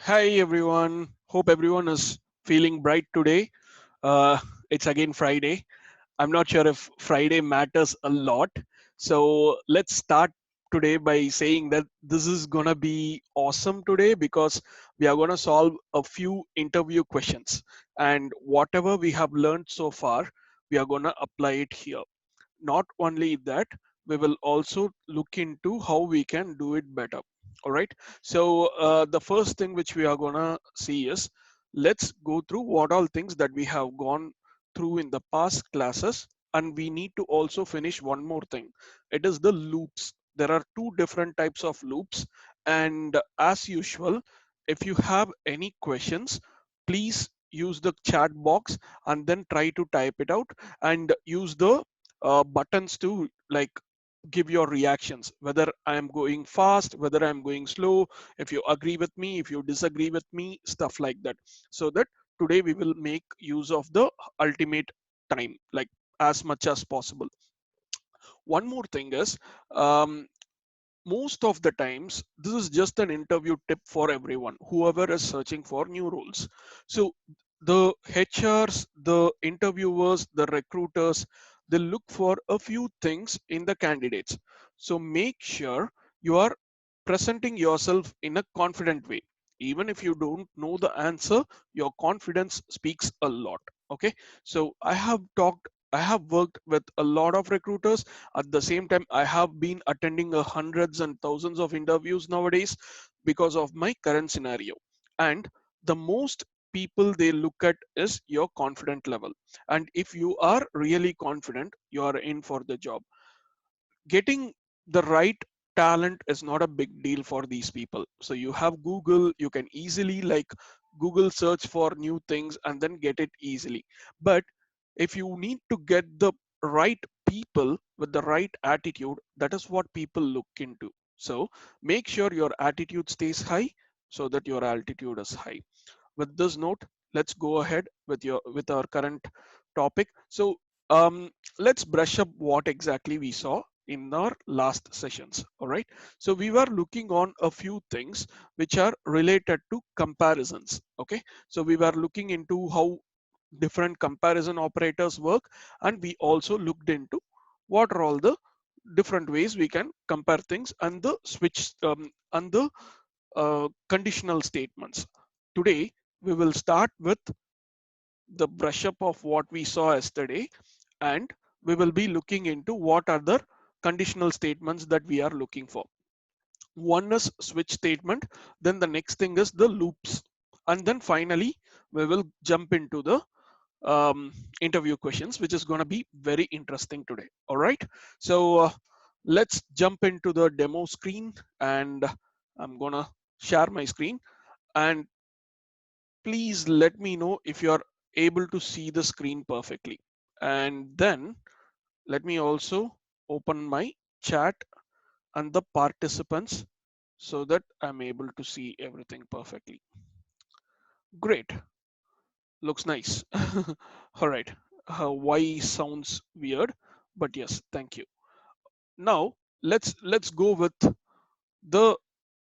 Hi everyone. Hope everyone is feeling bright today. Uh, it's again Friday. I'm not sure if Friday matters a lot. So let's start today by saying that this is gonna be awesome today because we are gonna solve a few interview questions. And whatever we have learned so far, we are gonna apply it here. Not only that, we will also look into how we can do it better. All right. So the first thing which we are gonna see is, let's go through what all things that we have gone through in the past classes, and we need to also finish one more thing. It is the loops. There are two different types of loops, and as usual, if you have any questions, please use the chat box and then try to type it out, and use the buttons to like give your reactions, whether I am going fast, whether I'm going slow, if you agree with me, if you disagree with me, stuff like that, so that today we will make use of the ultimate time, like as much as possible. One more thing is, um, most of the times this is just an interview tip for everyone whoever is searching for new roles. So the HRs, the interviewers, the recruiters, they look for a few things in the candidates. So make sure you are presenting yourself in a confident way. Even if you don't know the answer, your confidence speaks a lot. Okay. So I have worked with a lot of recruiters. At the same time, I have been attending hundreds and thousands of interviews nowadays because of my current scenario. And the most people they look at is your confident level. And if you are really confident, you are in for the job. Getting the right talent is not a big deal for these people. So you have Google, you can easily like Google search for new things and then get it easily. But if you need to get the right people with the right attitude, that is what people look into. So make sure your attitude stays high so that your altitude is high. With this note, let's go ahead with our current topic. So let's brush up what exactly we saw in our last sessions. All right. So we were looking on a few things which are related to comparisons. Okay. So we were looking into how different comparison operators work, and we also looked into what are all the different ways we can compare things, and the switch and the conditional statements. Today we will start with the brush up of what we saw yesterday, and we will be looking into what are the conditional statements that we are looking for. One is switch statement, then the next thing is the loops, and then finally we will jump into the interview questions, which is going to be very interesting today. All right. So let's jump into the demo screen, and I'm going to share my screen, and please let me know if you are able to see the screen perfectly. And then let me also open my chat and the participants so that I'm able to see everything perfectly. Great. Looks nice. All right. Why sounds weird, but yes, thank you. Now let's go with the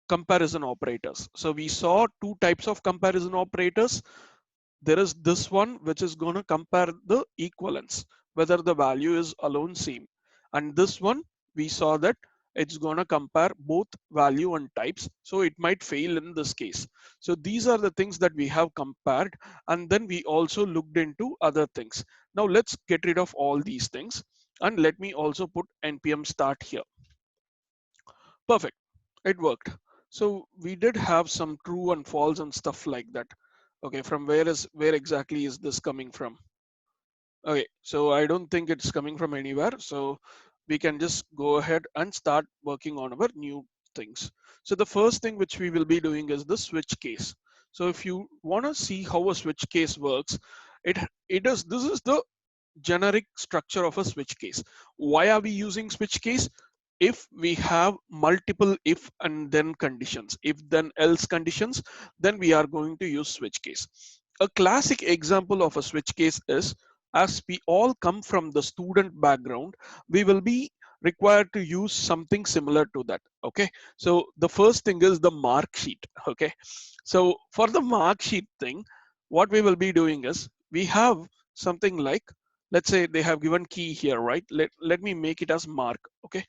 comparison operators. So we saw two types of comparison operators. There is this one which is going to compare the equivalence, whether the value is alone same, and this one we saw that it's going to compare both value and types, so it might fail in this case. So these are the things that we have compared, and then we also looked into other things. Now let's get rid of all these things, and let me also put npm start here. Perfect, it worked. So we did have some true and false and stuff like that. Okay, from where exactly is this coming from? Okay, so I don't think it's coming from anywhere. So we can just go ahead and start working on our new things. So the first thing which we will be doing is the switch case. So if you want to see how a switch case works, it it is this is the generic structure of a switch case. Why are we using switch case? If we have multiple if and then conditions, if then else conditions, then we are going to use switch case. A classic example of a switch case is, as we all come from the student background, we will be require to use something similar to that. Okay, so the first thing is the mark sheet. Okay, so for the mark sheet thing, what we will be doing is we have something like, let's say they have given key here, right? Let me make it as mark. Okay,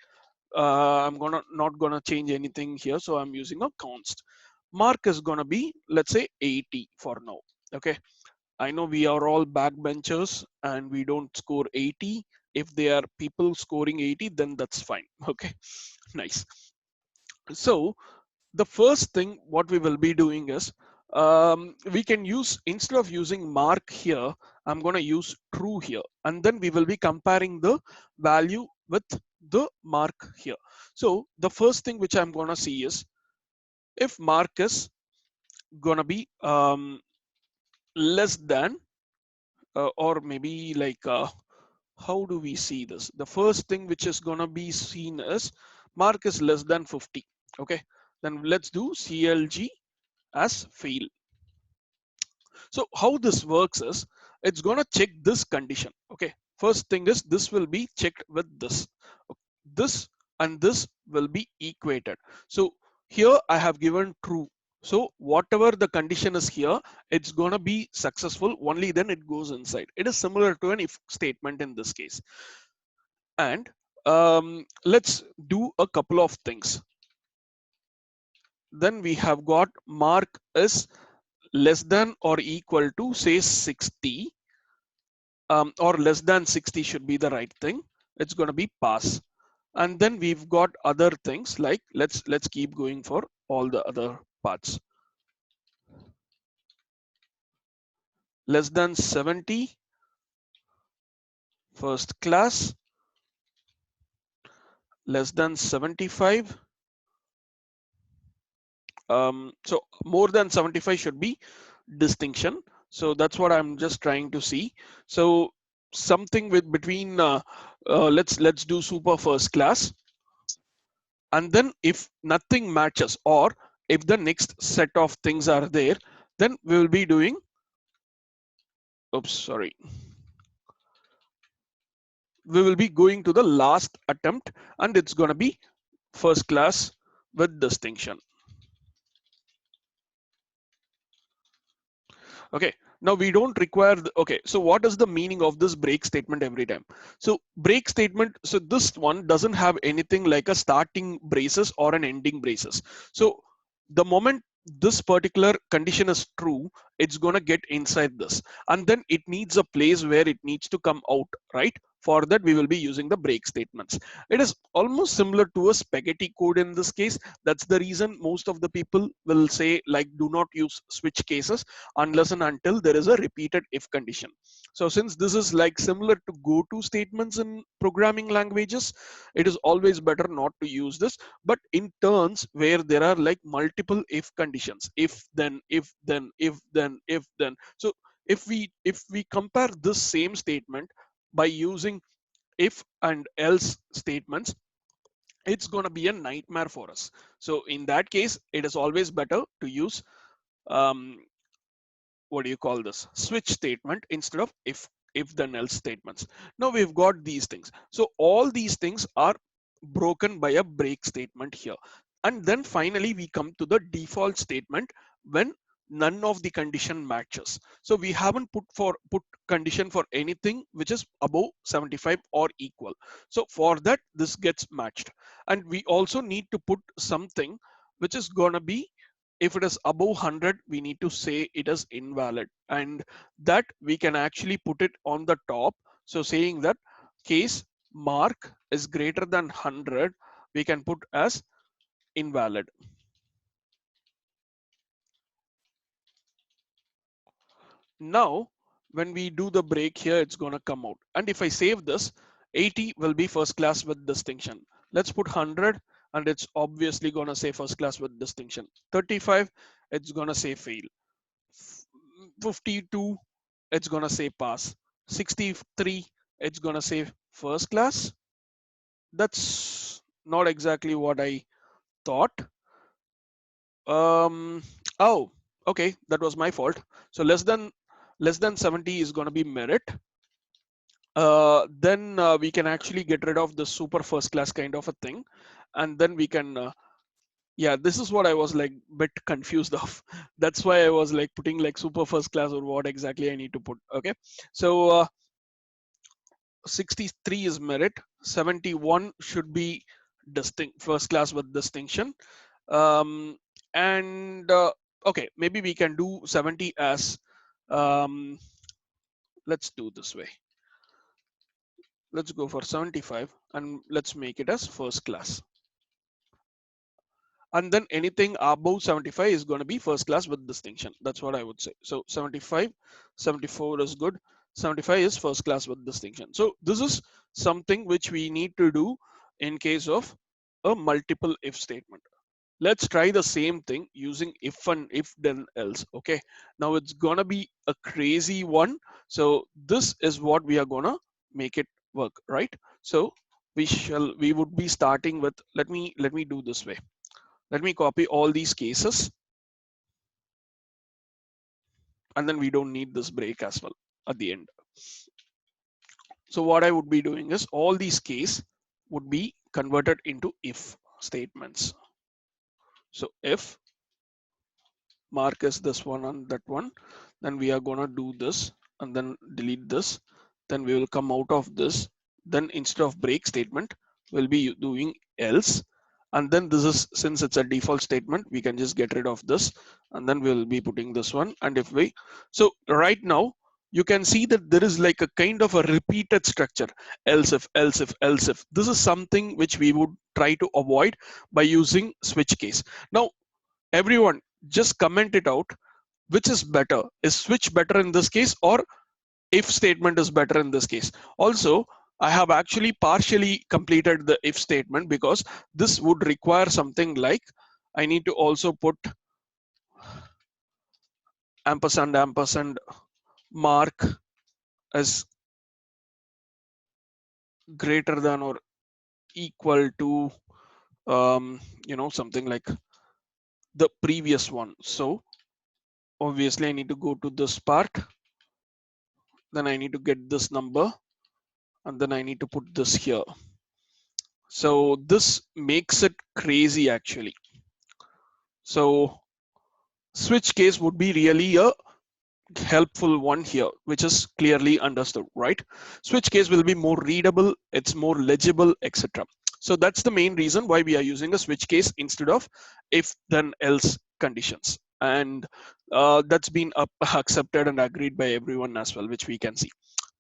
I'm gonna not gonna change anything here, so I'm using a const. Mark is gonna be, let's say 80 for now. Okay, I know we are all backbenchers and we don't score 80. If they are people scoring 80, then that's fine. Okay, nice. So the first thing what we will be doing is, we can use, instead of using mark here, I'm going to use true here, and then we will be comparing the value with the mark here. So the first thing which I'm going to see is, if mark is going to be less than, or maybe like, how do we see this? The first thing which is going to be seen is mark is less than 50. Okay, then let's do CLG as fail. So how this works is, it's going to check this condition. Okay, first thing is this will be checked with this. This and this will be equated. So here I have given true. So whatever the condition is here, it's going to be successful. Only then it goes inside. It is similar to an if statement in this case. And let's do a couple of things. Then we have got mark is less than or equal to, say, 60, or less than 60 should be the right thing. It's going to be pass. And then we've got other things like, let's keep going for all the other parts. Less than 70, first class. Less than 75. So more than 75 should be distinction. So that's what I'm just trying to see. So something with between, let's do super first class. And then if nothing matches, or if the next set of things are there, then we will be doing, oops, sorry. We will be going to the last attempt, and it's going to be first class with distinction. Okay, now we don't require okay, so what is the meaning of this break statement every time? So break statement, so this one doesn't have anything like a starting braces or an ending braces. So the moment this particular condition is true, it's going to get inside this, and then it needs a place where it needs to come out, right? For that we will be using the break statements. It is almost similar to a spaghetti code in this case. That's the reason most of the people will say, like, do not use switch cases unless and until there is a repeated if condition. So since this is like similar to go to statements in programming languages, it is always better not to use this. But in turns where there are like multiple if conditions, if then, if then, if then, if then, so if we compare this same statement by using if and else statements, it's going to be a nightmare for us. So in that case, it is always better to use, um, what do you call this, switch statement instead of if then else statements. Now we've got these things. So all these things are broken by a break statement here. And then finally we come to the default statement when none of the condition matches. So we haven't put condition for anything which is above 75 or equal. So for that this gets matched. And we also need to put something which is gonna be, if it is above 100 we need to say it is invalid, and that we can actually put it on the top. So saying that case mark is greater than 100, we can put as invalid. Now when we do the break here, it's going to come out, and if I save this, 80 will be first class with distinction. Let's put 100, and it's obviously going to say first class with distinction. 35, it's going to say fail. 52, it's gonna say pass. 63, it's gonna say first class. That's not exactly what I thought. Oh, okay, that was my fault. So less than 70 is gonna be merit, then we can actually get rid of the super first class kind of a thing, and then we can yeah, this is what I was like bit confused of. That's why I was like putting like super first class or what exactly I need to put. Okay, so 63 is merit, 71 should be distinct first class with distinction, um, and okay, maybe we can do 70 as let's do this way. Let's go for 75 and let's make it as first class. And then anything above 75 is going to be first class with distinction. That's what I would say. So 75, 74 is good. 75 is first class with distinction. So this is something which we need to do in case of a multiple if statement. Let's try the same thing using if and if then else. Okay, now it's gonna be a crazy one. So this is what we are gonna make it work, right? So we would be starting with, let me do this way. Let me copy all these cases, and then we don't need this break as well at the end. So what I would be doing is all these case would be converted into if statements. So if mark is this one and that one, then we are gonna do this and then delete this. Then we will come out of this. Then instead of break statement, we'll be doing else. And then this is, since it's a default statement, we can just get rid of this, and then we'll be putting this one. And if we, so right now you can see that there is like a kind of a repeated structure, else if, else if, else if. This is something which we would try to avoid by using switch case. Now everyone just comment it out, which is better. Is switch better in this case, or if statement is better in this case? Also, I have actually partially completed the if statement, because this would require something like I need to also put ampersand mark as greater than or equal to something like the previous one. So obviously I need to go to this part, then I need to get this number, and then I need to put this here. So this makes it crazy actually. So switch case would be really a helpful one here, which is clearly understood, right? Switch case will be more readable, it's more legible, etc. So that's the main reason why we are using a switch case instead of if then else conditions. And that's been accepted and agreed by everyone as well, which we can see.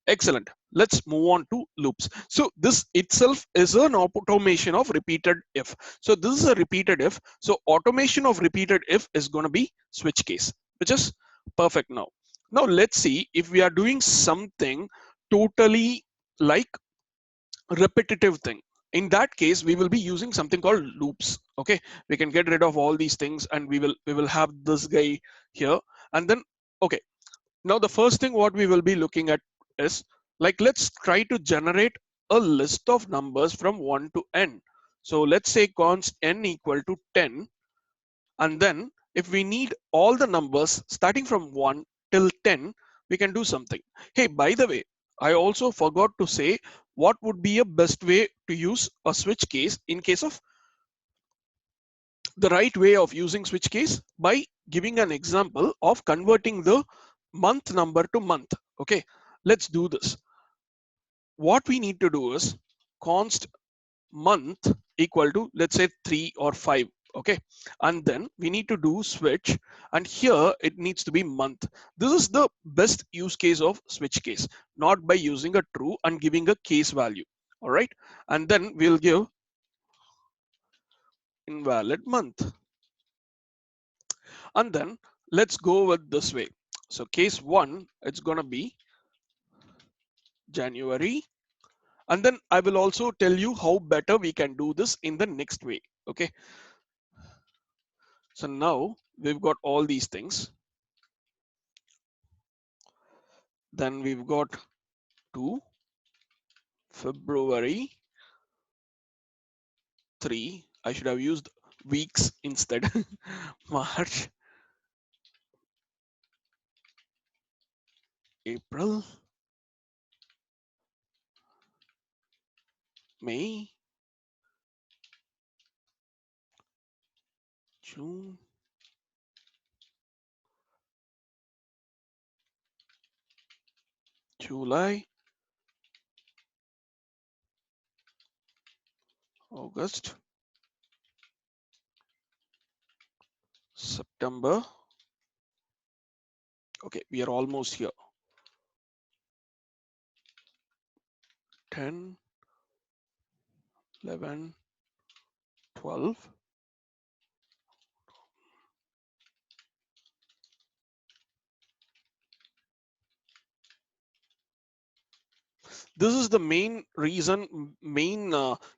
Excellent. Let's move on to loops. So this itself is an automation of repeated if. So this is a repeated if. So automation of repeated if is going to be switch case, which is perfect now. Now let's see if we are doing something totally like repetitive thing. In that case, we will be using something called loops. Okay, we can get rid of all these things, and we will have this guy here, and then okay. Now, the first thing what we will be looking at is like, let's try to generate a list of numbers from 1 to n. So let's say const n equal to 10. And then if we need all the numbers starting from 1 till 10, we can do something. Hey, by the way, I also forgot to say what would be a best way to use a switch case in case of the right way of using switch case by giving an example of converting the month number to month. Okay, let's do this. What we need to do is const month equal to, let's say, 3 or 5. Okay, and then we need to do switch, and here it needs to be month. This is the best use case of switch case, not by using a true and giving a case value. All right, and then we'll give invalid month. And then let's go with this way. So case 1, it's gonna be January. And then I will also tell you how better we can do this in the next way. Okay, so now we've got all these things. Then we've got to February 3. I should have used weeks instead. March, April, May, June, July, August, September. Okay, we are almost here. 10, 11, 12. This is the main reason, main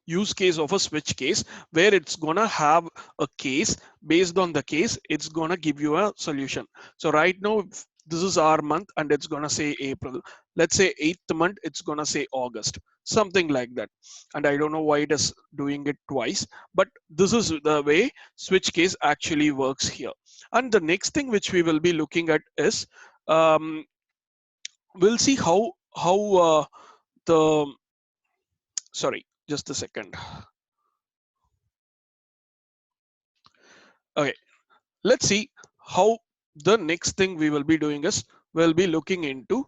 use case of a switch case, where it's gonna have a case. Based on the case, it's gonna give you a solution. So right now, this is our month and it's gonna say April. Let's say 8th month, it's gonna say August, something like that. And I don't know why it is doing it twice, but this is the way switch case actually works here. And the next thing which we will be looking at is, we'll see how the sorry, just a second. Okay, let's see how the next thing we will be doing is, we'll be looking into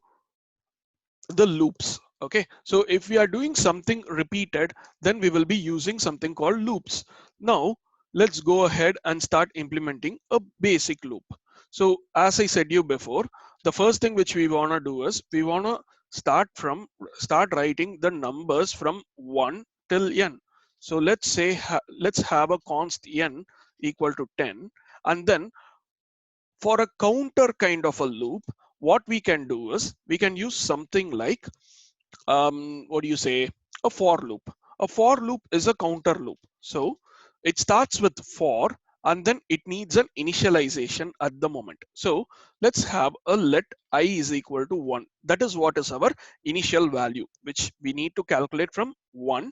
the loops. Okay, so if we are doing something repeated, then we will be using something called loops. Now let's go ahead and start implementing a basic loop. So as I said you before, the first thing which we want to do is, we want to start writing the numbers from 1 till n. So let's say let's have a const n equal to 10, and then for a counter kind of a loop, what we can do is, we can use something like, what do you say, a for loop. A for loop is a counter loop. So it starts with for, and then it needs an initialization at the moment. So let's have a let I is equal to 1. That is what is our initial value, which we need to calculate from 1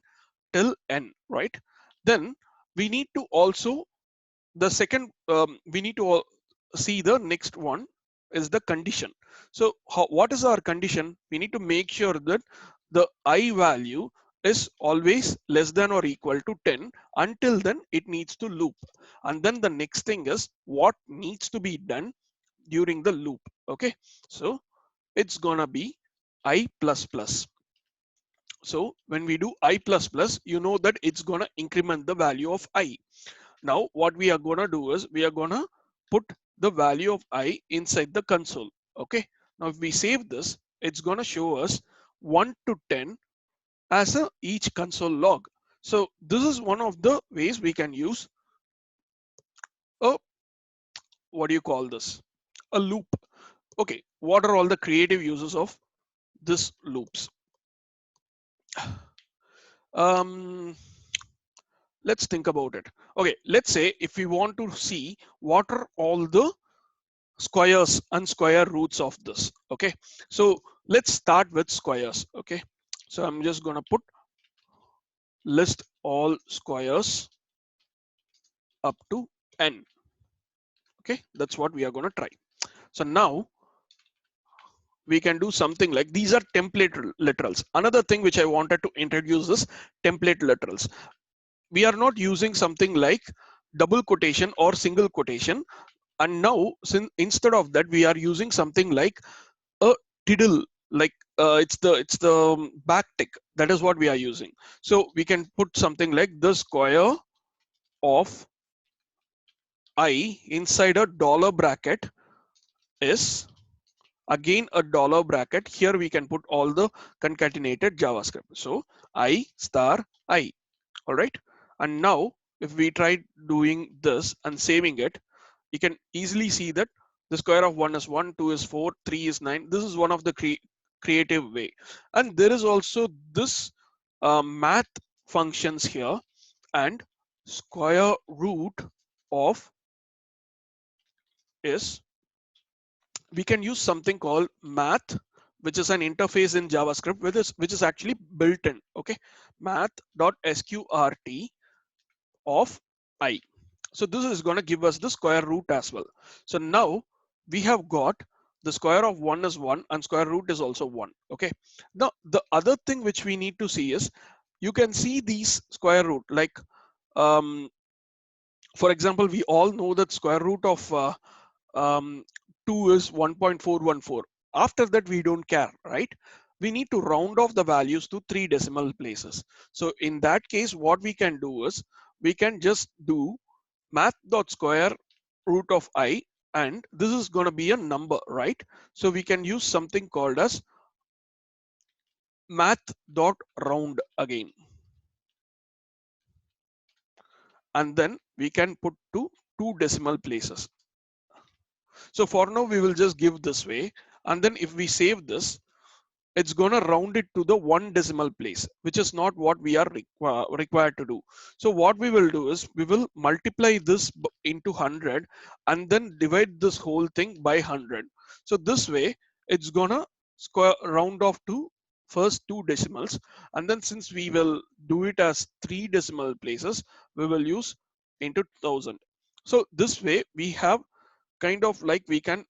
till n, right? Then we need to also, the second, we need to see the next one is the condition. So what is our condition? We need to make sure that the I value is always less than or equal to 10. Until then it needs to loop. And then the next thing is what needs to be done during the loop. Okay, so it's gonna be I plus plus. So when we do I plus plus, you know that it's gonna increment the value of I. Now what we are gonna do is, we are gonna put the value of I inside the console. Okay, now if we save this, it's gonna show us 1 to 10 as a each console log. So this is one of the ways we can use a, what do you call this, a loop. Okay, what are all the creative uses of this loops? um let's think about it. Okay, let's say if we want to see what are all the squares and square roots of this. Okay, so let's start with squares. Okay, so I'm just gonna put list all squares up to n. Okay, that's what we are gonna try. So now we can do something like, these are template literals. Another thing which I wanted to introduce is template literals. We are not using something like double quotation or single quotation. And now, since instead of that, we are using something like a tiddle, like it's the back tick. That is what we are using. So we can put something like the square of I inside a dollar bracket is again a dollar bracket. Here we can put all the concatenated JavaScript. So I star I. All right. And now if we try doing this and saving it, you can easily see that the square of 1 is 1, 2 is 4, 3 is 9. This is one of the creative way. And there is also this math functions here, and square root of is, we can use something called math, which is an interface in JavaScript, which is actually built in. Okay, math.sqrt of I. So this is going to give us the square root as well. So now we have got the square of 1 is 1 and square root is also 1. Okay, now the other thing which we need to see is, you can see these square root, like um, for example, we all know that square root of um, 2 is 1.414. After that, we don't care, right? We need to round off the values to 3 decimal places. So in that case, what we can do is we can just do math.square root of I, and this is going to be a number, right? So we can use something called as math.round again, and then we can put to 2 decimal places. So for now, we will just give this way. And then if we save this, it's going to round it to the 1 decimal place, which is not what we are required to do. So what we will do is we will multiply this into 100 and then divide this whole thing by 100. So this way, it's going to square round off to first 2 decimals. And then since we will do it as 3 decimal places, we will use into 1000. So this way we have kind of like we can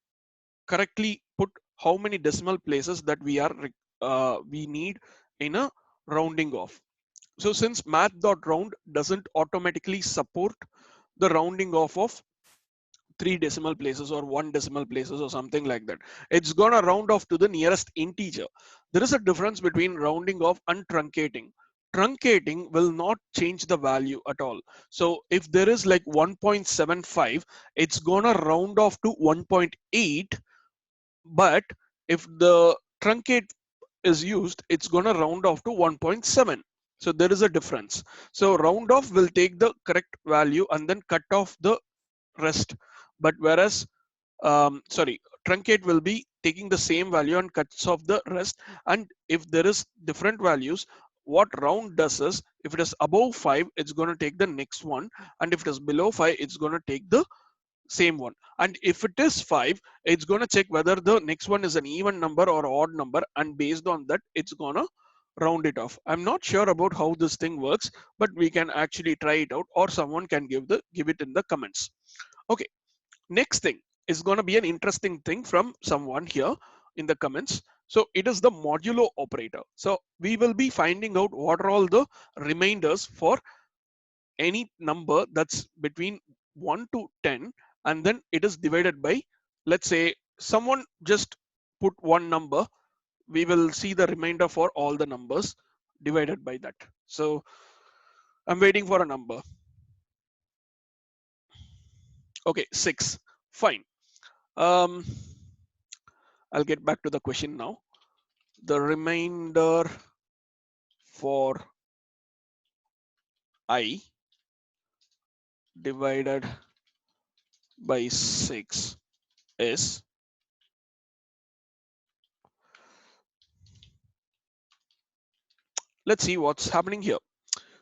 correctly put how many decimal places that we need in a rounding off. So since math.round doesn't automatically support the rounding off of 3 decimal places or 1 decimal places or something like that, it's gonna round off to the nearest integer. There is a difference between rounding off and truncating. Truncating will not change the value at all. So if there is like 1.75, it's gonna round off to 1.8. But if the truncate is used, it's going to round off to 1.7. So there is a difference. So round off will take the correct value and then cut off the rest. But whereas, sorry, truncate will be taking the same value and cuts off the rest. And if there is different values, what round does is, if it is above 5, it's going to take the next one. And if it is below 5, it's going to take the same one. And if it is 5, it's going to check whether the next one is an even number or odd number, and based on that it's going to round it off. I'm not sure about how this thing works, but we can actually try it out, or someone can give it in the comments. Okay, next thing is going to be an interesting thing from someone here in the comments. So it is the modulo operator. So we will be finding out what are all the remainders for any number that's between 1 to 10, and then it is divided by, let's say someone just put one number, we will see the remainder for all the numbers divided by that. So I'm waiting for a number. Okay, 6. Fine. um I'll get back to the question now. The remainder for I divided by 6 is, let's see what's happening here.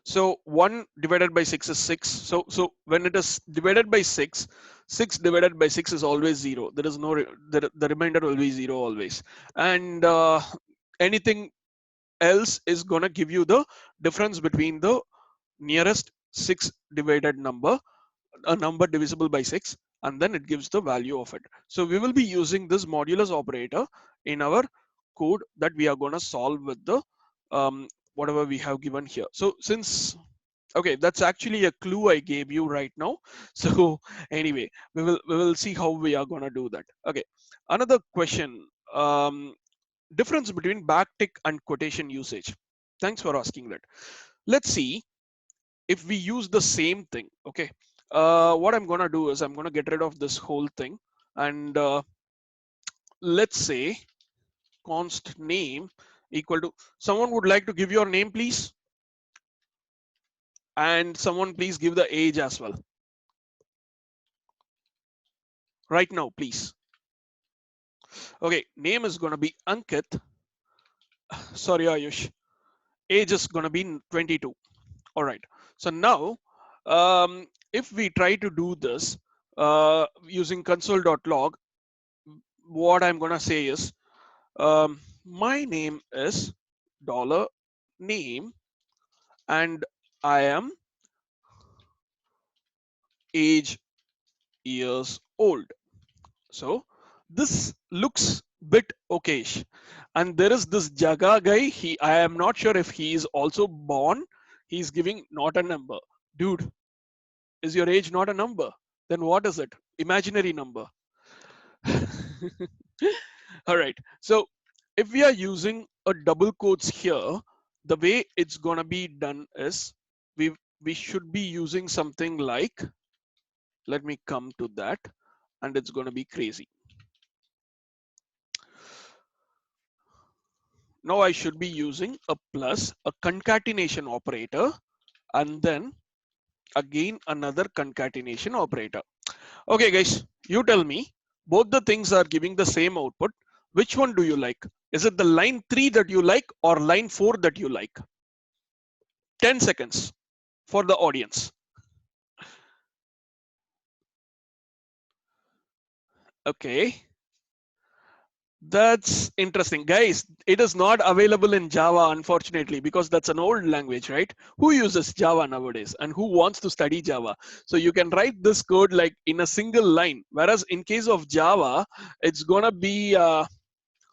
So 1 divided by 6 is 6. So when it is divided by 6, 6 divided by 6 is always 0. There is no, the remainder will be 0 always. And anything else is going to give you the difference between the nearest 6 divided number, a number divisible by 6, and then it gives the value of it. So we will be using this modulus operator in our code that we are going to solve with the whatever we have given here. So since, okay, that's actually a clue I gave you right now. So anyway, we will see how we are going to do that. Okay, another question. Difference between backtick and quotation usage. Thanks for asking that. Let's see if we use the same thing. Okay, what I'm going to do is I'm going to get rid of this whole thing, and let's say const name equal to, someone would like to give your name please, and someone please give the age as well right now please. Okay, name is going to be Ankit. Sorry Ayush. Age is going to be 22. All right, so now if we try to do this using console.log, what I'm going to say is my name is dollar name and I am age years old. So this looks bit okayish. And there is this Jaga guy. I am not sure if he is also born. He's giving not a number. Dude, is your age not a number? Then what is it? Imaginary number. All right. So if we are using a double quotes here, the way it's gonna be done is we should be using something like, let me come to that, and it's gonna be crazy. Now I should be using a plus, a concatenation operator, and then again another concatenation operator. Okay, guys, you tell me, both the things are giving the same output. Which one do you like? Is it the line 3 that you like or line 4 that you like? 10 seconds for the audience. Okay, that's interesting. Guys, it is not available in Java, unfortunately, because that's an old language, right? Who uses Java nowadays and who wants to study Java? So you can write this code like in a single line. Whereas in case of Java, it's gonna be,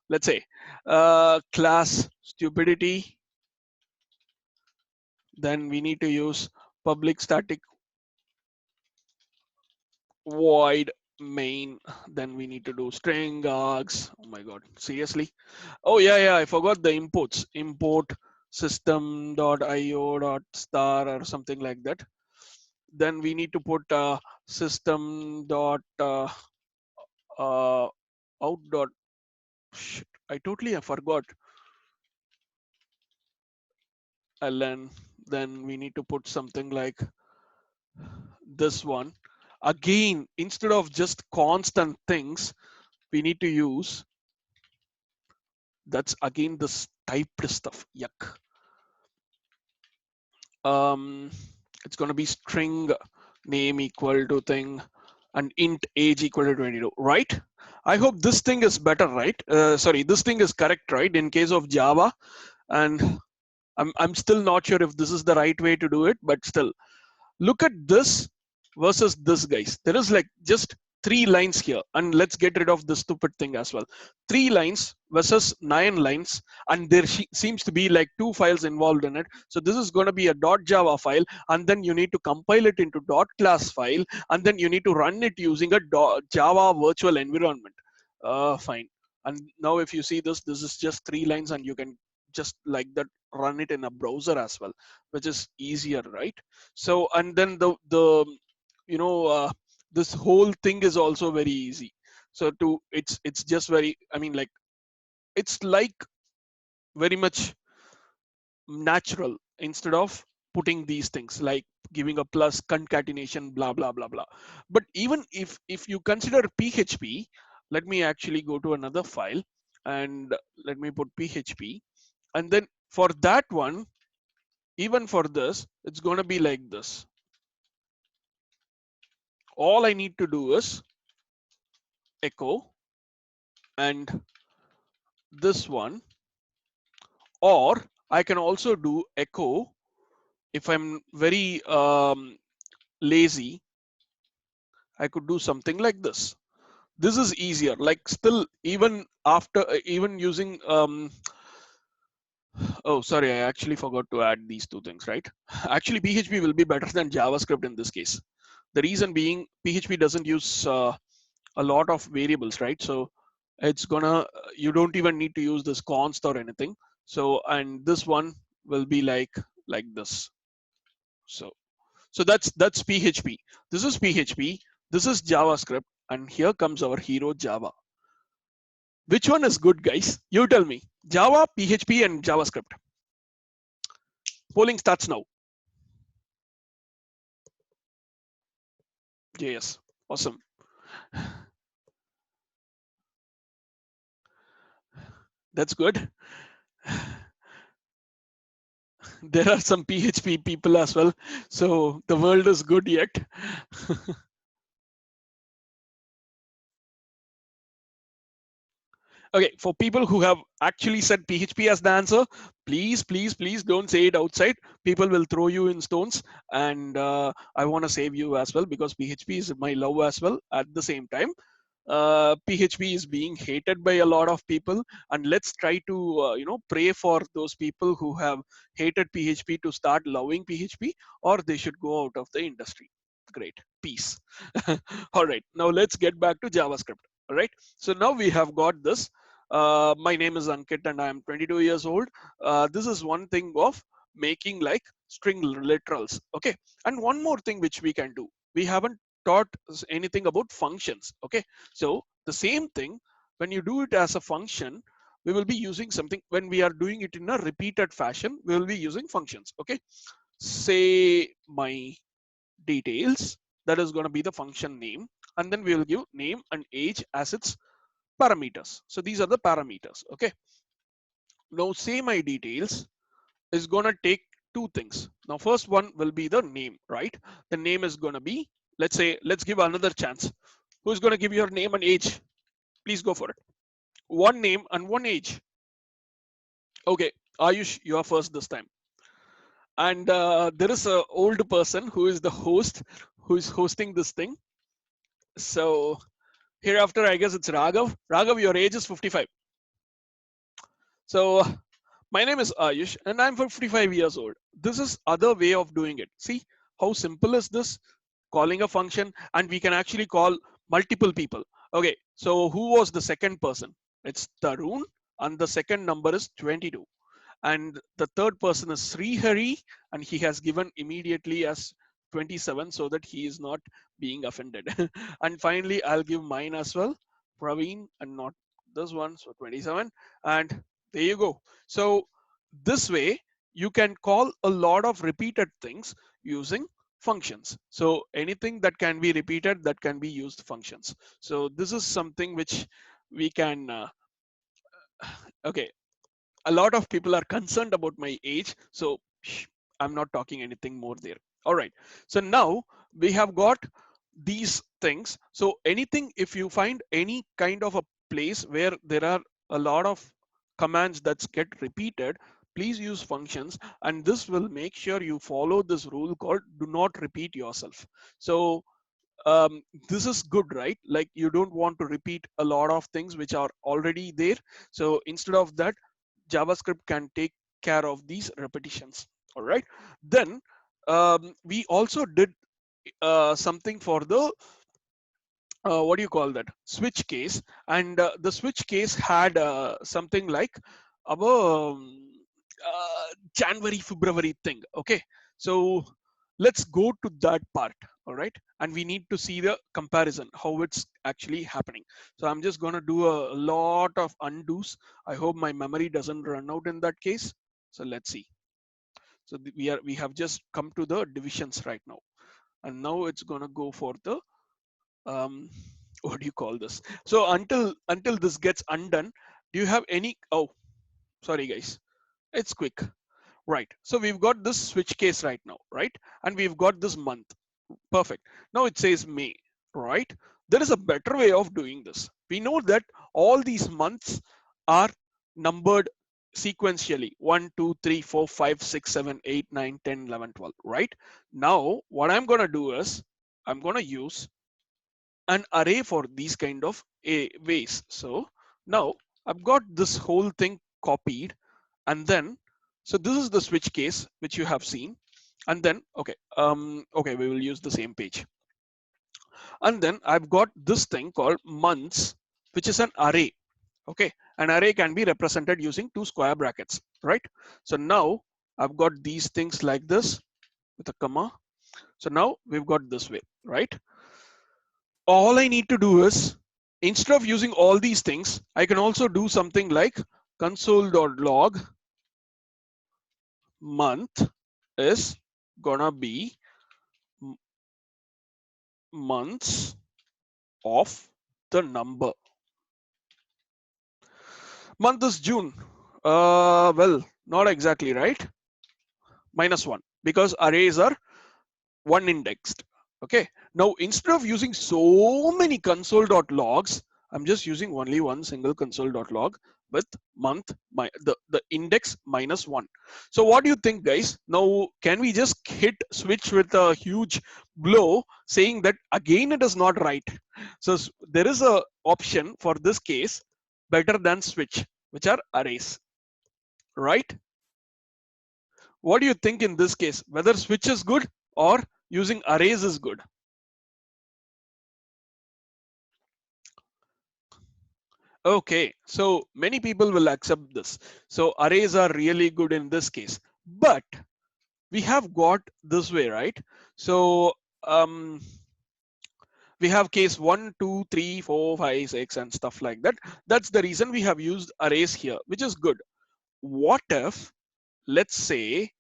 let's say, class stupidity. Then we need to use public static void main. Then we need to do string args. Oh my god, seriously? Oh yeah, I forgot the imports. Import system.io.star or something like that. Then we need to put system dot out dot shit. I totally forgot ln. Then we need to put something like this one. Again, instead of just constant things, we need to use, that's again this typed stuff. Yuck. It's going to be string name equal to thing and int age equal to 22, right? I hope this thing is better, right? Sorry, this thing is correct, right? In case of Java, and I'm still not sure if this is the right way to do it, but still, look at this versus this, guys. There is like just 3 lines here, and let's get rid of the stupid thing as well. 3 lines versus 9 lines, and there seems to be like 2 files involved in it. So this is going to be a .java file, and then you need to compile it into .class file, and then you need to run it using a Java virtual environment. Fine. And now if you see this, this is just 3 lines, and you can just like that run it in a browser as well, which is easier, right? So, and then the you know this whole thing is also very easy. So to it's just very, I mean, like, it's like very much natural instead of putting these things like giving a plus concatenation blah blah blah blah. But even if you consider PHP, let me actually go to another file and let me put PHP, and then for that one, even for this, it's going to be like this. All I need to do is echo and this one, or I can also do echo if I'm very lazy. I could do something like this. This is easier, like still even after even using oh sorry, I actually forgot to add these 2 things, right? Actually PHP will be better than JavaScript in this case. The reason being, PHP doesn't use a lot of variables, right? So it's gonna, you don't even need to use this const or anything. So, and this one will be like this. So that's PHP. This is PHP, this is JavaScript, and here comes our hero Java. Which one is good, guys? You tell me. Java, PHP, and JavaScript. Polling starts now. JS. Awesome. That's good. There are some PHP people as well. So the world is good yet. Okay, for people who have actually said PHP as the answer, please don't say it outside. People will throw you in stones, and I want to save you as well because PHP is my love as well at the same time. PHP is being hated by a lot of people, and let's try to pray for those people who have hated PHP to start loving PHP, or they should go out of the industry. Great, peace. All right, now let's get back to JavaScript. All right, so now we have got this. My name is Ankit and I am 22 years old. This is one thing of making like string literals. Okay, and one more thing which we can do. We haven't taught anything about functions. Okay, so the same thing, when you do it as a function, we will be using something. When we are doing it in a repeated fashion, we will be using functions. Okay, say my details, that is going to be the function name, and then we will give name and age as its parameters. So these are the parameters. Okay, now say my details is going to take two things. Now first one will be the name, right? The name is going to be, let's say, let's give another chance. Who's going to give your name and age? Please go for it. One name and one age. Okay, Ayush, you are first this time. And there is a old person who is the host, who is hosting this thing. So hereafter, I guess it's Raghav. Raghav, your age is 55. So my name is Ayush and I'm 55 years old. This is other way of doing it. See how simple is this? Calling a function, and we can actually call multiple people. Okay, so who was the second person? It's Tarun, and the second number is 22. And the third person is Srihari, and he has given immediately as 27 so that he is not being offended. And finally, I'll give mine as well, Praveen, and not this one, so 27. And there you go. So this way, you can call a lot of repeated things using functions. So anything that can be repeated, that can be used functions. So this is something which we can, okay, a lot of people are concerned about my age, so I'm not talking anything more there. All right, so now we have got these things. So anything, if you find any kind of a place where there are a lot of commands that get repeated, please use functions, and this will make sure you follow this rule called do not repeat yourself. So this is good, right? Like you don't want to repeat a lot of things which are already there. So instead of that, JavaScript can take care of these repetitions. All right. Then we also did something for the what do you call that, switch case, and the switch case had something like our January February thing. Okay, so let's go to that part. All right, and we need to see the comparison, how it's actually happening. So I'm just going to do a lot of undos. I hope my memory doesn't run out in that case. So let's see. So we have just come to the divisions right now, and now it's going to go for the um, what do you call this? So until this gets undone, do you have any? Oh, sorry guys, it's quick. Right. So we've got this switch case right now, right? And we've got this month. Perfect. Now it says May, right? There is a better way of doing this. We know that all these months are numbered sequentially 1, 2, 3, 4, 5, 6, 7, 8, 9, 10, 11, 12, right? Now, what I'm going to do is I'm going to use an array for these kind of ways. So now I've got this whole thing copied, and then so this is the switch case which you have seen, and then okay, we will use the same page, and then I've got this thing called months, which is an array. Okay, an array can be represented using two square brackets, right? So now I've got these things like this with a comma. So now we've got this way, right? All I need to do is, instead of using all these things, I can also do something like console.log month is gonna be months of the number. Month is June. Well, not exactly, right? -1, because arrays are one indexed. Okay. Now, instead of using so many console.logs, I'm just using only one single console.log, with month, the index minus 1. So what do you think, guys? Now, can we just hit switch with a huge blow saying that again it is not right? So there is a option for this case better than switch, which are arrays, right? What do you think in this case? Whether switch is good or using arrays is good? Okay, so many people will accept this. So arrays are really good in this case, but we have got this way, right? So um, we have case 1, 2, 3, 4, 5, 6, and stuff like that. That's the reason we have used arrays here, which is good. What if, let's say,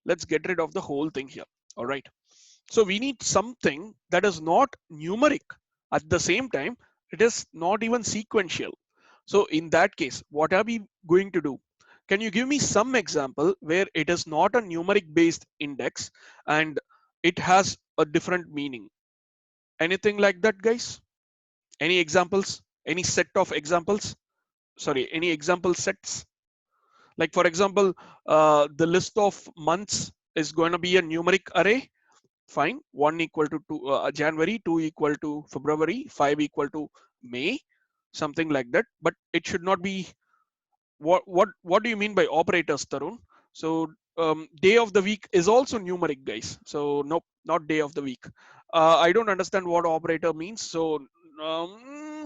let's get rid of the whole thing here. All right. So we need something that is not numeric. At the same time, it is not even sequential. So in that case, what are we going to do? Can you give me some example where it is not a numeric based index and it has a different meaning? Anything like that, guys? Any examples? Any set of examples? Sorry, any example sets? Like for example, the list of months is going to be a numeric array. Fine. 1 equal to January, 2 equal to February, 5 equal to May, something like that. But it should not be. What do you mean by operators, Tarun? So day of the week is also numeric, guys. So nope, not day of the week. I don't understand what operator means. So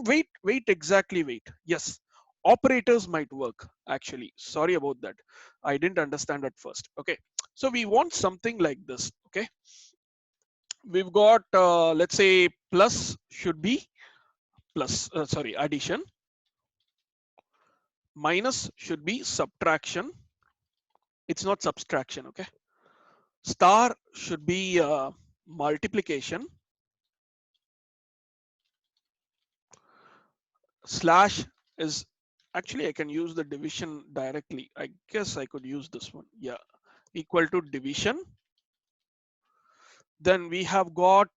wait, exactly wait. Yes, operators might work actually. Sorry about that. I didn't understand at first. Okay, so we want something like this. Okay, we've got let's say plus should be plus. Sorry, addition. Minus should be subtraction. It's not subtraction. Okay, star should be multiplication, slash is actually I can use the division directly. I guess I could use this one. Yeah, equal to division. Then we have got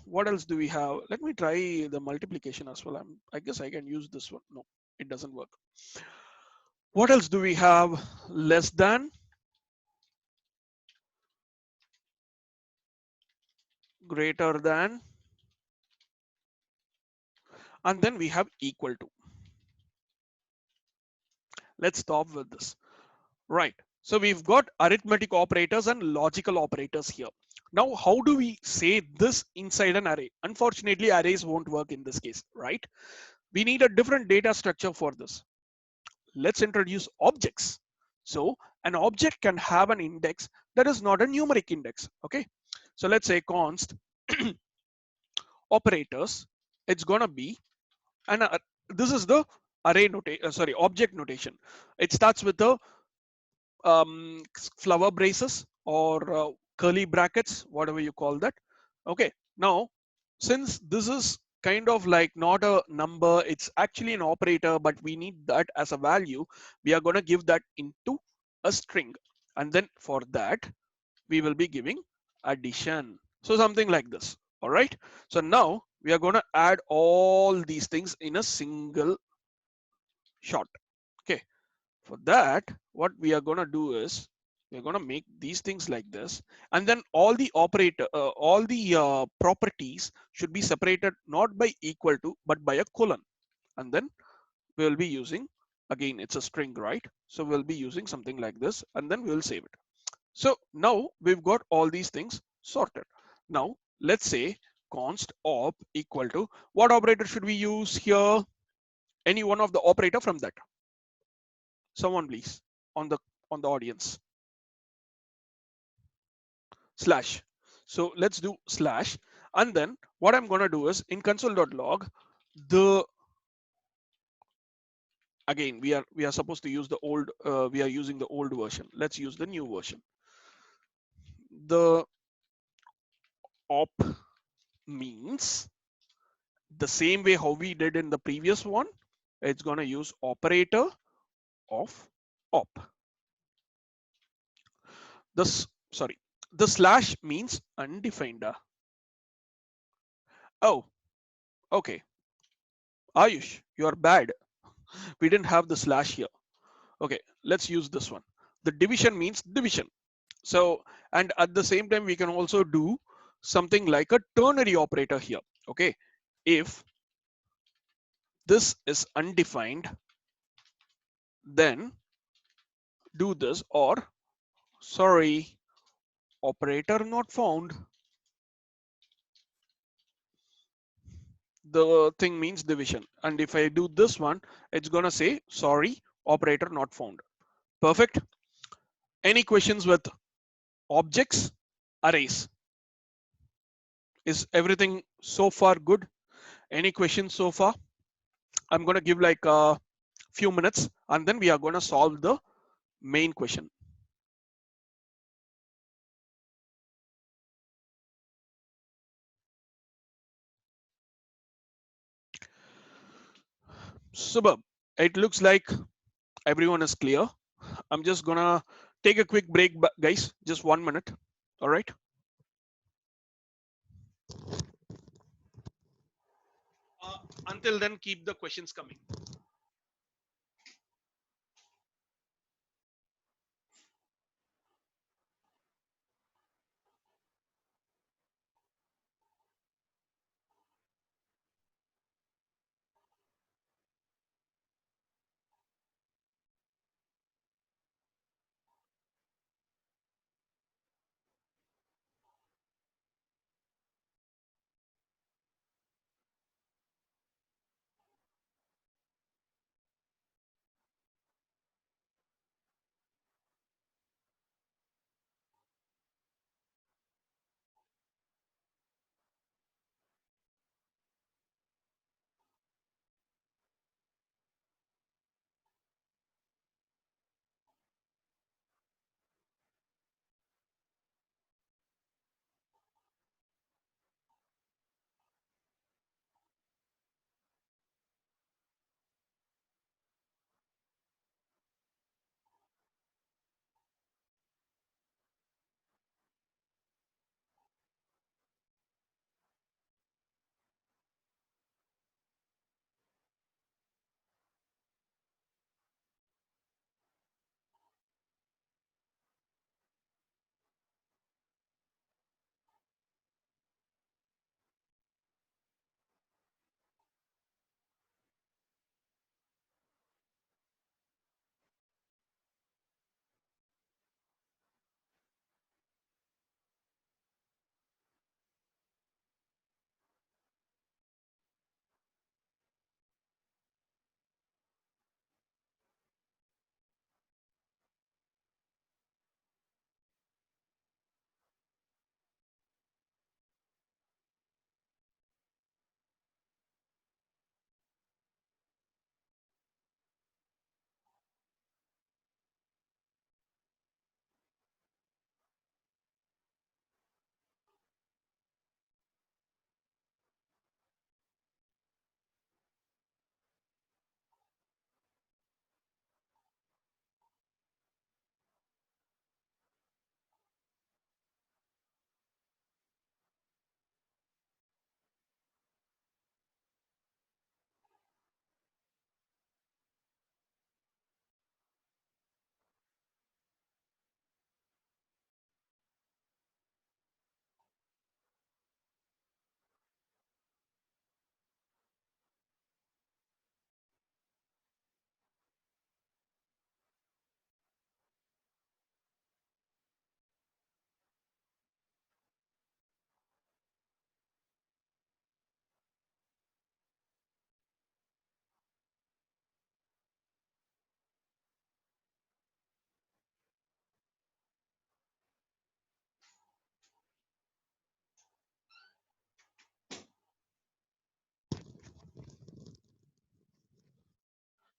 what else do we have? Let me try the multiplication as well. I guess I can use this one. No, it doesn't work. What else do we have? Less than, greater than, and then we have equal to. Let's stop with this. Right. So we've got arithmetic operators and logical operators here. Now, how do we say this inside an array? Unfortunately, arrays won't work in this case, right? We need a different data structure for this. Let's introduce objects. So an object can have an index that is not a numeric index. Okay. So let's say const operators. It's gonna be and this is the array notation. Sorry, object notation. It starts with the flower braces or curly brackets, whatever you call that. Okay, now since this is kind of like not a number, it's actually an operator, but we need that as a value. We are going to give that into a string, and then for that we will be giving addition. So something like this. All right. So now we are going to add all these things in a single shot. Okay. For that, what we are going to do is we're going to make these things like this, and then all the properties should be separated not by equal to but by a colon, and then we'll be using, again it's a string, right? So we'll be using something like this, and then we'll save it. So now we've got all these things sorted. Now let's say const op equal to, what operator should we use here? Any one of the operator from that. Someone please, on the audience. Slash. So let's do slash, and then what I'm going to do is in console.log, the again we are supposed to use the old we are using the old version. Let's use the new version. The op means the same way how we did in the previous one. It's going to use operator of op. This, sorry, the slash means undefined. Oh, okay. Ayush, you're bad. we didn't have the slash here. Okay, let's use this one. The division means division. So, and at the same time, we can also do something like a ternary operator here. Okay, if this is undefined, then do this, or sorry, operator not found. The thing means division. And if I do this one, it's gonna say, sorry, operator not found. Perfect. Any questions with objects, arrays? Is everything so far good? Any questions so far? I'm gonna give like a few minutes and then we are gonna solve the main question. Suburb, it looks like everyone is clear. I'm just gonna take a quick break, guys, just 1 minute. All right. Until then, keep the questions coming.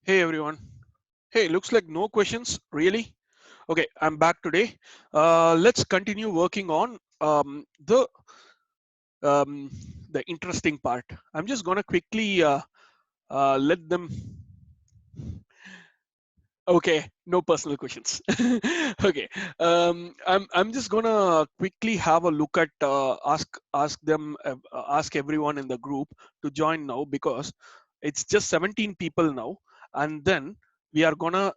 Hey everyone. Hey, looks like no questions, really? Okay, I'm back today. Let's continue working on um, the interesting part. I'm just gonna quickly let them. Okay, no personal questions. Okay, I'm just gonna quickly have a look at ask everyone in the group to join now because it's just 17 people now, and then we are gonna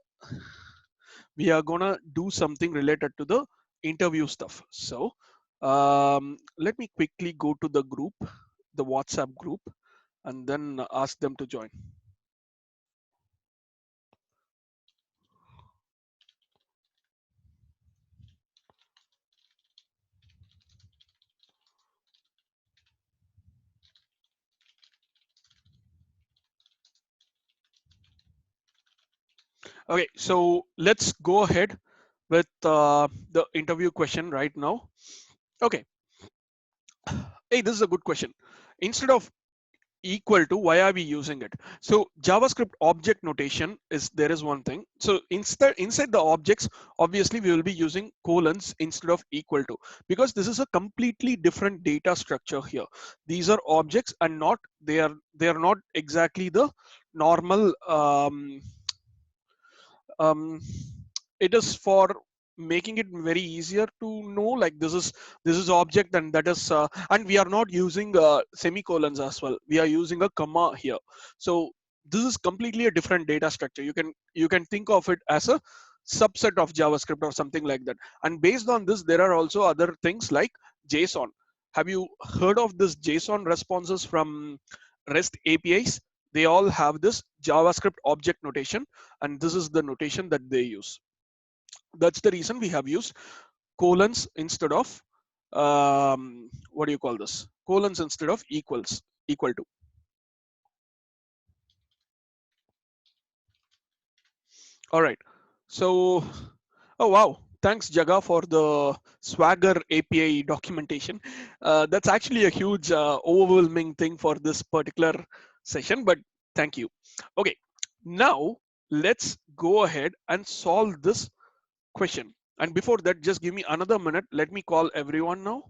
do something related to the interview stuff. So let me quickly go to the group, the WhatsApp group, and then ask them to join. Okay, so let's go ahead with the interview question right now. Okay, hey, this is a good question. Instead of equal to, why are we using it? So JavaScript object notation is, there is one thing. So inside the objects, obviously we will be using colons instead of equal to, because this is a completely different data structure here. These are objects and not, they are not exactly the normal um, it is for making it very easier to know, like this is object, and that is and we are not using semicolons as well, we are using a comma here. So this is completely a different data structure. You can think of it as a subset of JavaScript or something like that. And based on this, there are also other things like JSON. Have you heard of this JSON responses from REST APIs? They all have this JavaScript object notation, and this is the notation that they use. That's the reason we have used colons instead of what do you call this, colons instead of equal to. All right, so oh wow, thanks Jaga for the Swagger API documentation. That's actually a huge overwhelming thing for this particular session, but thank you. Okay, now let's go ahead and solve this question. And before that, just give me another minute. Let me call everyone now.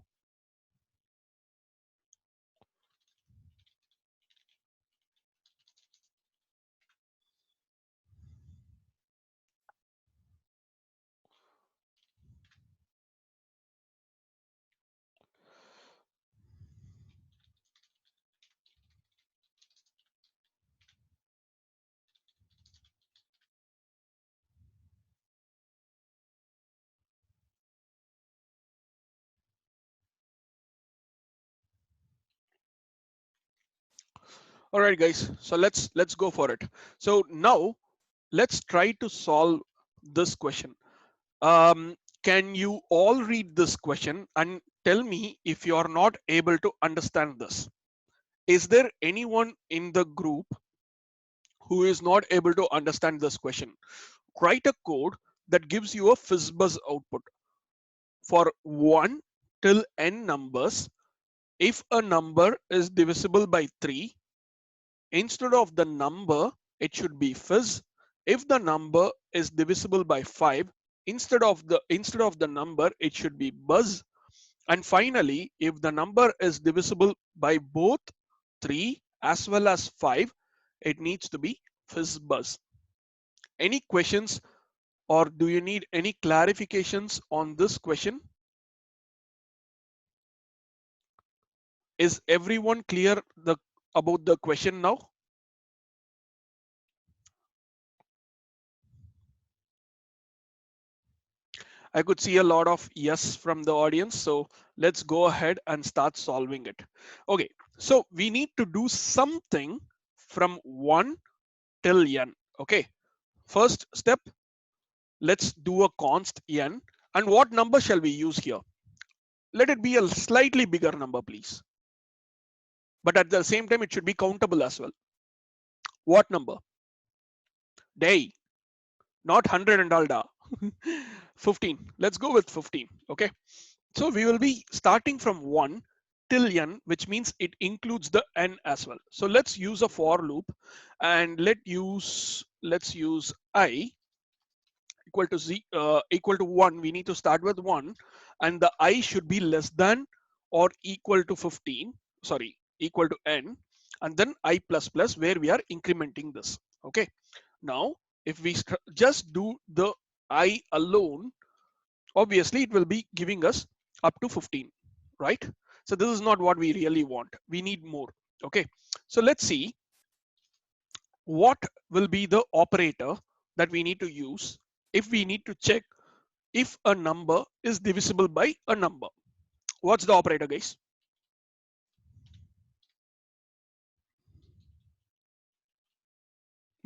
All right, guys. So let's go for it. So now let's try to solve this question. Can you all read this question and tell me if you are not able to understand this? Is there anyone in the group who is not able to understand this question? Write a code that gives you a fizzbuzz output for 1 till n numbers. If a number is divisible by 3, instead of the number, it should be fizz. If the number is divisible by 5, instead of the number, it should be buzz. And finally, if the number is divisible by both 3 as well as 5, it needs to be fizz buzz. Any questions, or do you need any clarifications on this question? Is everyone clear about the question now? I could see a lot of yes from the audience. So let's go ahead and start solving it. Okay, so we need to do something from 1 till n. Okay, first step, let's do a const n. And what number shall we use here? Let it be a slightly bigger number, please. But at the same time, it should be countable as well. What number? Day, not 100 and all da. 15. Let's go with 15. Okay. So we will be starting from 1 till n, which means it includes the n as well. So let's use a for loop, and let's use I equal to equal to 1. We need to start with 1, and the I should be less than or equal to 15. Sorry, equal to n, and then I plus plus, where we are incrementing this. Okay. Now, if we just do the I alone, obviously it will be giving us up to 15, right? So this is not what we really want. We need more. Okay. So let's see. what will be the operator that we need to use if we need to check if a number is divisible by a number. What's the operator, guys?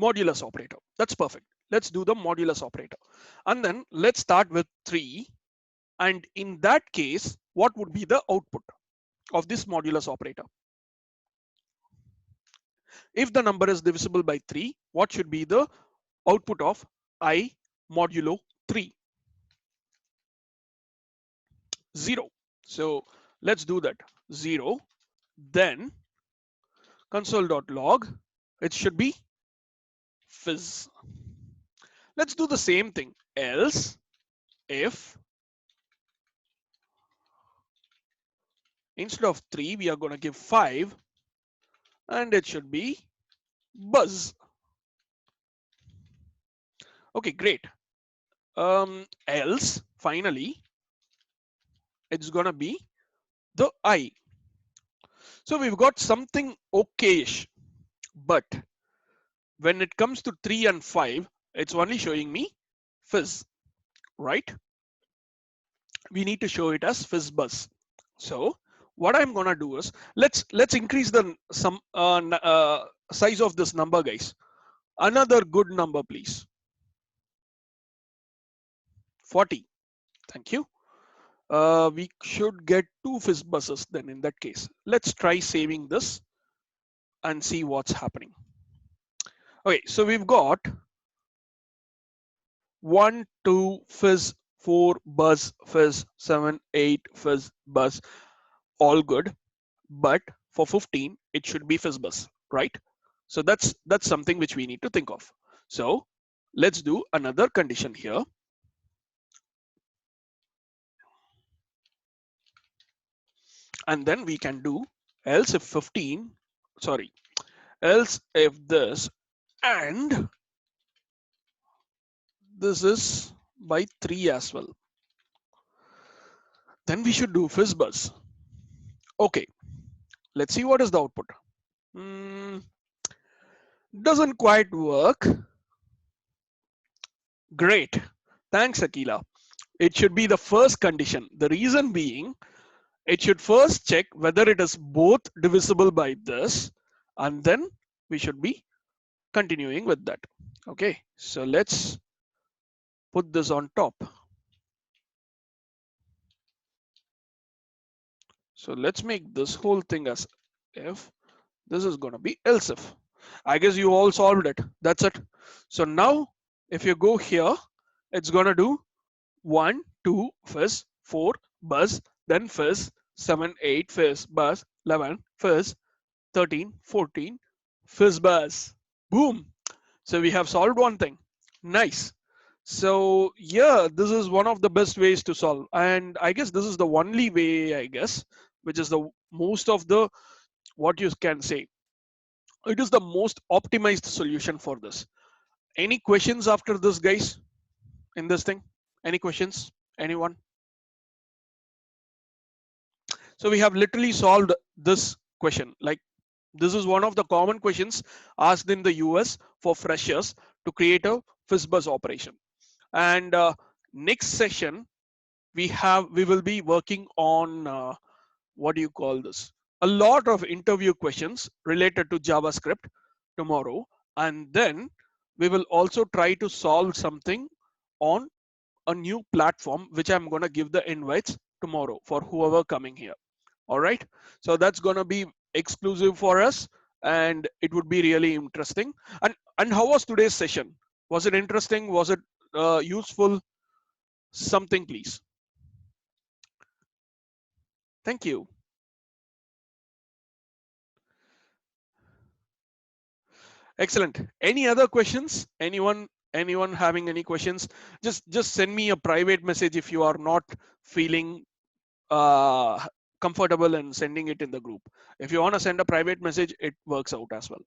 Modulus operator. That's perfect. Let's do the modulus operator. And then let's start with 3. And in that case, what would be the output of this modulus operator? If the number is divisible by 3, what should be the output of I modulo 3? 0. So let's do that. 0. Then console.log, it should be fizz. Let's do the same thing. Else if instead of 3, we are going to give 5, and it should be buzz. Okay, great. Else finally, it's going to be the I. So we've got something okayish, but when it comes to 3 and 5, it's only showing me fizz, right? We need to show it as fizz buzz. So what I'm gonna do is let's increase the size of this number, guys. Another good number, please. 40. Thank you. We should get 2 fizz buzzes then in that case. Let's try saving this and see what's happening. Okay, so we've got 1, 2 fizz, 4 buzz, fizz, 7, 8 fizz, buzz, all good. But for 15, it should be fizz buzz, right? So that's something which we need to think of. So let's do another condition here. And then we can do else if 15, sorry, else if this and this is by 3 as well. Then we should do fizz buzz. Okay, let's see what is the output. Doesn't quite work. Great. Thanks, Akila. It should be the first condition. The reason being, it should first check whether it is both divisible by this, and then we should be continuing with that. Okay, so let's put this on top. So let's make this whole thing as if. This is going to be else if. I guess you all solved it. That's it. So now if you go here, it's going to do 1, 2 fizz, 4 buzz, then fizz, 7, 8 fizz, buzz, 11 fizz, 13, 14 fizz buzz. Boom. So we have solved one thing. Nice. So yeah, this is one of the best ways to solve. And I guess this is the only way, I guess, which is the most of the, what you can say, it is the most optimized solution for this. Any questions after this, guys, in this thing? Any questions? Anyone? So we have literally solved this question. Like, this is one of the common questions asked in the US for freshers to create a FizzBuzz operation. And next session, we will be working on what do you call this? A lot of interview questions related to JavaScript tomorrow. And then we will also try to solve something on a new platform, which I'm going to give the invites tomorrow for whoever coming here. All right. So that's going to be exclusive for us, and it would be really interesting. And how was today's session? Was it interesting? Was it useful? Something, please. Thank you. Excellent. Any other questions? Anyone having any questions? Just send me a private message if you are not feeling comfortable in sending it in the group. If you want to send a private message, it works out as well.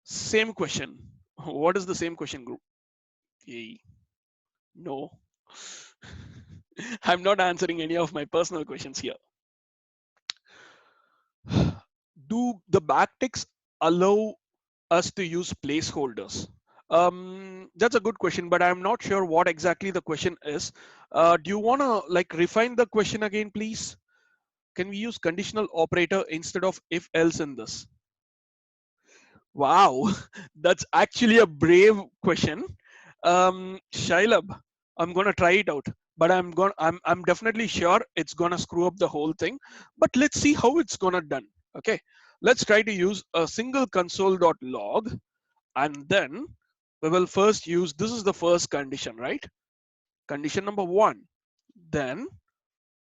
Same question. What is the same question, group? No. I'm not answering any of my personal questions here. Do the backticks allow us to use placeholders? That's a good question, but I'm not sure what exactly the question is. Do you want to like refine the question again, please? Can we use conditional operator instead of if else in this? Wow, that's actually a brave question. Shailab, I'm gonna try it out, but I'm definitely sure it's gonna screw up the whole thing. But let's see how it's gonna done. Okay, let's try to use a single console.log, and then we will first use, this is the first condition, right? Condition number one. Then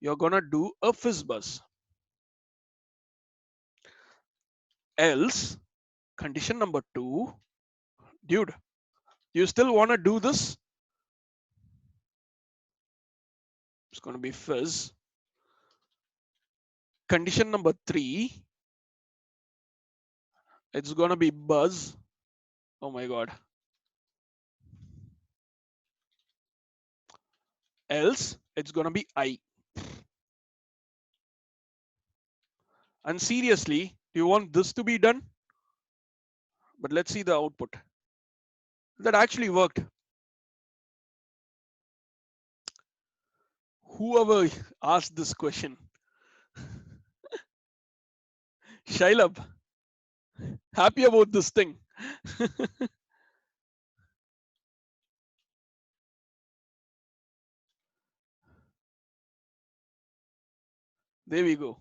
you're gonna do a fizzbuzz. Else, condition number two, dude, you still wanna do this? It's going to be fizz. Condition number three, it's going to be buzz. Oh my God. Else, it's going to be I. And seriously, do you want this to be done? But let's see the output. That actually worked. Whoever asked this question. Shailab, happy about this thing. There we go.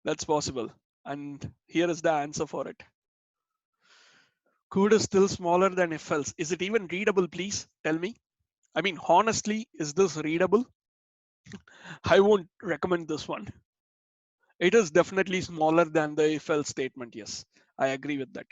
That's possible. And here is the answer for it. Code is still smaller than if else. Is it even readable, please? Tell me. I mean, honestly, is this readable? I won't recommend this one. It is definitely smaller than the if else statement. Yes, I agree with that.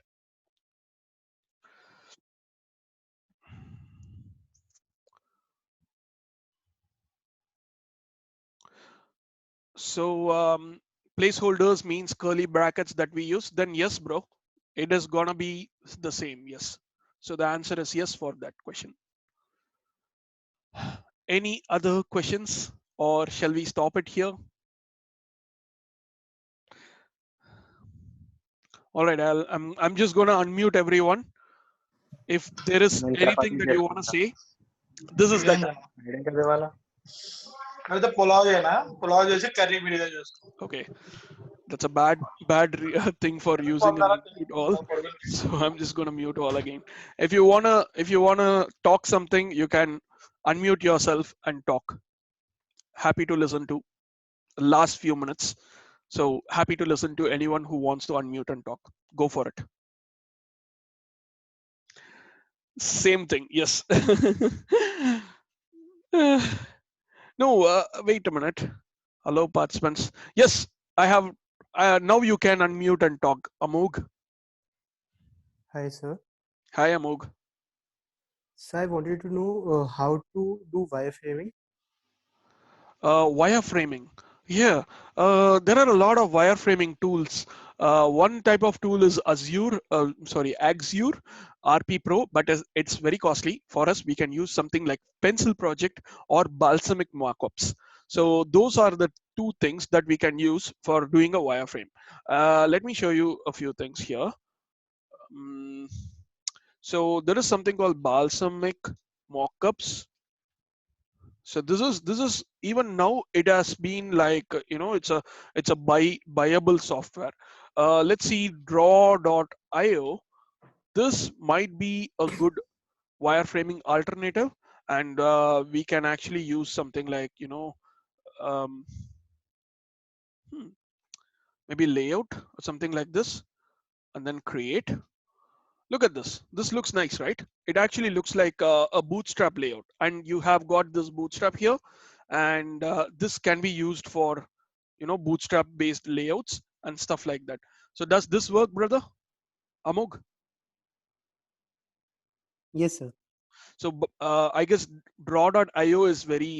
So placeholders means curly brackets that we use. Then yes, bro, it is gonna be the same. Yes. So the answer is yes for that question. Any other questions, or shall we stop it here? All right, I'm just gonna unmute everyone. If there is मैं anything chapati that you wanna చేసుకుంటా say, this is the biryani time. వేయడం కదా ఇవాళ అయితే పులావ్ చేయనా పులావ్ చేసి curry విడిగా చేసుకో Okay, that's a bad thing for using in mute all. So I'm just gonna mute all again. If you wanna talk something, you can unmute yourself and talk. Happy to listen to last few minutes. So happy to listen to anyone who wants to unmute and talk. Go for it. Same thing. Yes. No, wait a minute. Hello, participants. Yes, I have. Now you can unmute and talk. Amog. Hi, sir. Hi, Amog. So I wanted to know how to do wireframing. Wireframing. Yeah, there are a lot of wireframing tools. One type of tool is Axure RP Pro, but it's very costly for us. We can use something like Pencil Project or Balsamic Mockups. So those are the two things that we can use for doing a wireframe. Let me show you a few things here. So there is something called Balsamic Mockups. So this is even now it has been like it's a buyable software. Let's see draw.io. This might be a good wireframing alternative, and we can actually use something like um, hmm, maybe layout or something like this, and then create. Look at this. This looks nice, right? It actually looks like a bootstrap layout, and you have got this bootstrap here, and this can be used for bootstrap based layouts and stuff like that. So does this work, brother Amog? Yes, sir. So I guess draw.io is very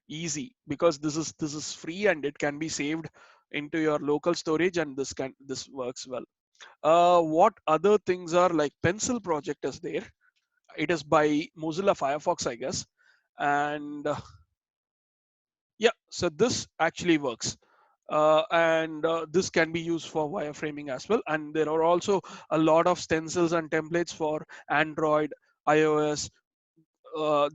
easy because this is free and it can be saved into your local storage, and this works well. What other things are like Pencil Project is there. It is by Mozilla Firefox, I guess. And yeah, so this actually works. and this can be used for wireframing as well. And there are also a lot of stencils and templates for Android, iOS.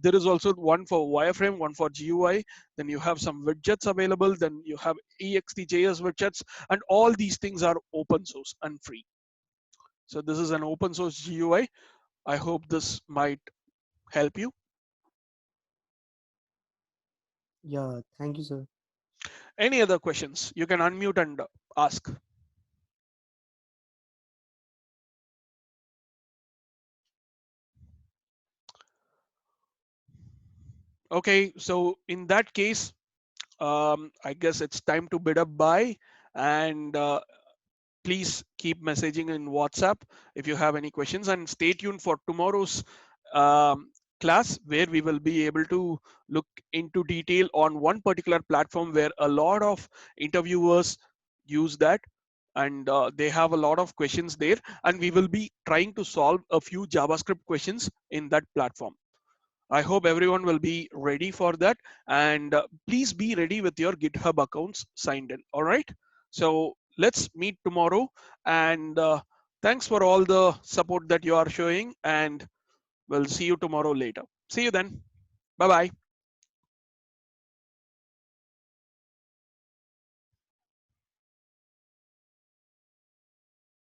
There is also one for wireframe, one for GUI. Then you have some widgets available. Then you have EXTJS widgets, and all these things are open source and free. So this is an open source GUI. I hope this might help you. Yeah, thank you, sir. Any other questions? You can unmute and ask. Okay, so in that case, I guess it's time to bid up bye. And please keep messaging in WhatsApp if you have any questions, and stay tuned for tomorrow's class, where we will be able to look into detail on one particular platform where a lot of interviewers use that, and they have a lot of questions there, and we will be trying to solve a few JavaScript questions in that platform. I hope everyone will be ready for that, and please be ready with your GitHub accounts signed in. All right. So let's meet tomorrow, and thanks for all the support that you are showing, and we'll see you tomorrow later. See you then. Bye bye.